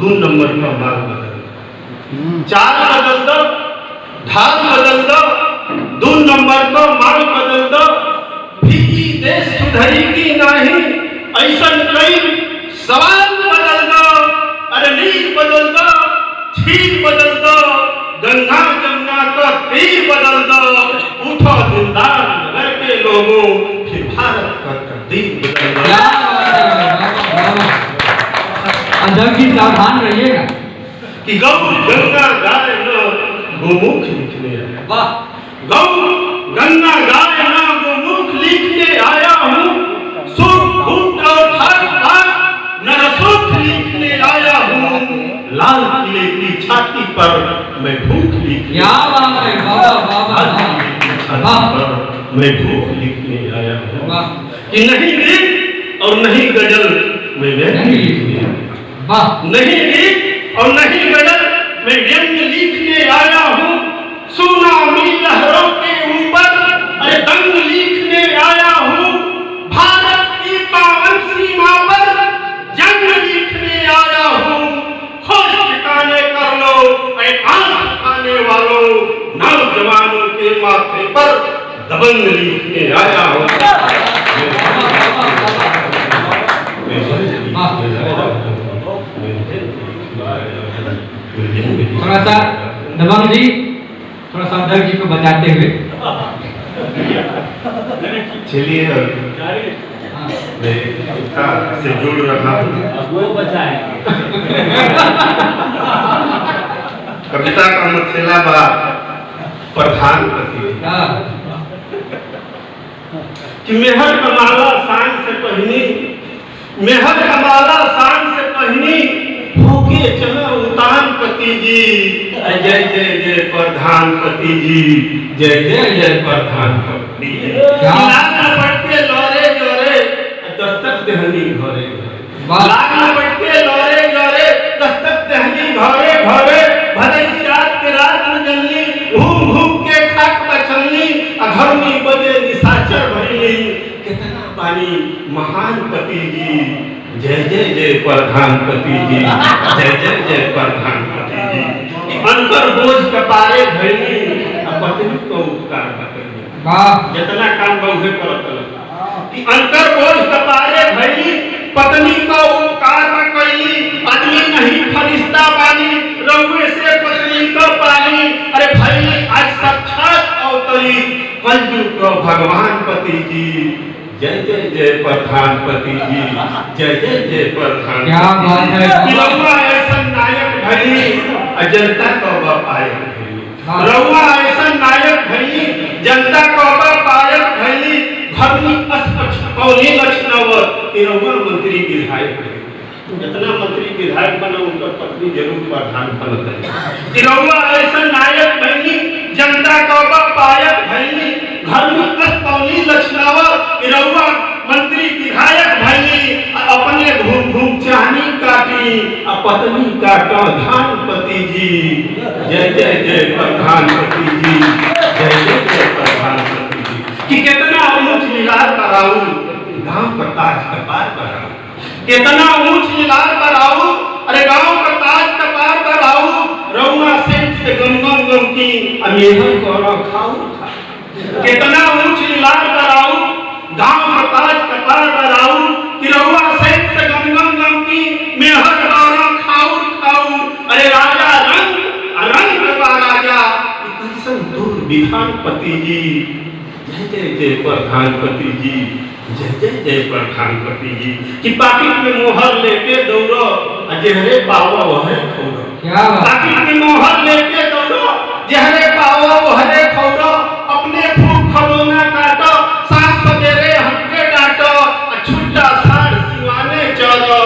2 number का माल बदल दो, चाल बदल दो, ढाल बदल दो, 2 नंबर का माल बदल दो, भीगी देश सुधरेगी नहीं, ऐसा कई सवाल बदल दो, अरे नील बदल दो, झील बदल दो, गंगा जमुना का तीर बदल दो, उठो दिलदार नगर के लोगों, फिर भारत का तकदीर बदल दो। अध्यक्ष जी सावधान रहिएगा कि गौ गंगा गाय न गोमुख लिखने आया, वाह, गौ गंगा गाय न गोमुख लिखने आया हूँ, सुख भूख और हर बार नरसुख लिखने आया हूँ, लाल किले की छाती पर मैं भूख लिखने, क्या बात है, बाबा बाबा, मैं भूख लिखने आया हूँ वाह, कि नहीं गीत और नहीं गजल मैं व्यंग्य लिखने आया, वाह, नहीं गीत और नहीं गजल मैं व्यंग्य लिखने आया हूँ, सुनामी लहरों के ऊपर अरे दंग लिखने आया हूँ, भारत की पावन सीमा पर जंग लिखने आया हूँ, होश ठिकाने कर लो ऐ आंख आने वालों, नौजवानों के माथे पर दबंग लिखने आया हूँ। थोड़ा सा दबंग जी, थोड़ा सा अध्यक्ष जी को बचाते हुए चलिए मैं से जुड़ रहा हूँ, कविता का मसला बा प्रधानपति कि मेहर कमाला शान से पहनी, मेहर कमाला शान से पहनी, भूखे चलो उतानपति जी, जय जय जय प्रधानपति जी, जय जय जय प्रधानपति जी, लाग पटके लोरे जोरे दस्तक दहनी घरे घरे, लाग पटके लोरे जोरे दस्तक दहनी घरे घरे, भले की रात के रात न जलनी, घूम घूम के खाक बचलनी, घर में बजे निशाचर भरली, कितना पानी महान पति जी, जय जय जय प्रधानपति जी, जय जय जय प्रधानपति जी, अंतर बोझ कपारे धरनी, पत्नी को उपकार बतनी, जितना काम बहुए करत कि अंतर बोझ कपारे धरनी, पत्नी को उपकार बकली, आदमी नहीं फरिश्ता बानी, रउए से पत्नी को पानी, अरे भाई आज साक्षात अवतरी कलयुग को भगवान पति जी, जय जय जय प्रधानपति जी, जय जय जय प्रधानपति, क्या बात है, रउआ ऐसा नायक भई जनता को पायक भई, रउआ ऐसा नायक भई जनता को पायक भई, घरनी पौनी लक्षणव रउआ मंत्री विधायक भई, जितना मंत्री विधायक बना उनका पत्नी जरूर प्रधान बनता है, रउआ ऐसा नायक भई जनता को पायक भई, घरनी पौनी लक्षणव रउआ मंत्री विधायक भई, अपने घूम घूम चाहनी काटी, पत्नी काटा धानपति जी, जय जय जय प्रधानपति जी, जय जय जय प्रधानपति जी, कि कितना ऊंच लीलार कराऊ, गांव का ताज कपार कराऊ, कितना ऊंच लीलार कराऊ, अरे गांव का ताज कपार कराऊ, रउआ सेठ से गम गम गम की अमेहर को खाऊ, कितना ऊंच लीलार कराऊ, गांव का ताज कपार कराऊ, कि रउआ सेठ से गम गम गम की मेहर गाना खाऊ खाऊ, अरे राजा रंग रंग का राजा, कैसन दूर विधानपति जी, जय जय जय प्रधानपति जी, जय जय जय प्रधानपति जी, कि पाकिट में मोहर लेके दौड़ो, जहरे पावा वहरे खौड़ो, पाकिट में मोहर लेके दौड़ो, जहरे पावा वहरे खौड़ो, अपने फूक खलोना काटो, सांस सवेरे हमके डांटो, छुट्टा सार सिवाने चलो,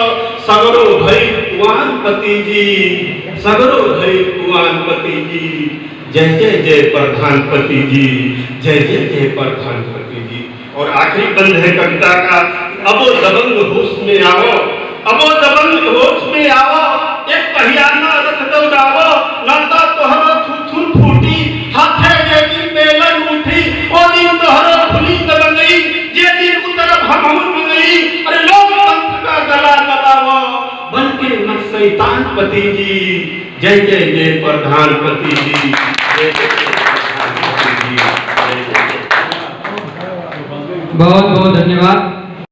सगरो भई कुआनपति जी, सगरो भई कुआनपति जी, जय जय जय प्रधानपति जी, जय जय जय प्रधानपति जी। और आखिरी बंद है कविता का, अबो दबंग होश में आओ, अबो दबंग होश में आओ, एक पहियाना रथ दौड़ाओ, नंदा तोहरा थुथुन फूटी, हाथे जे दिन बेलन उठी, ओ दिन तोहरा फुली दबंगई, जे दिन उतरब हम मंगई, अरे लोग पंथ का गला दबाओ, बनके न शैतान प्रधानपति जी, जय जय जय प्रधानपति जी, जय जय जय प्रधानपति जी, जय जय जय। बहुत बहुत धन्यवाद।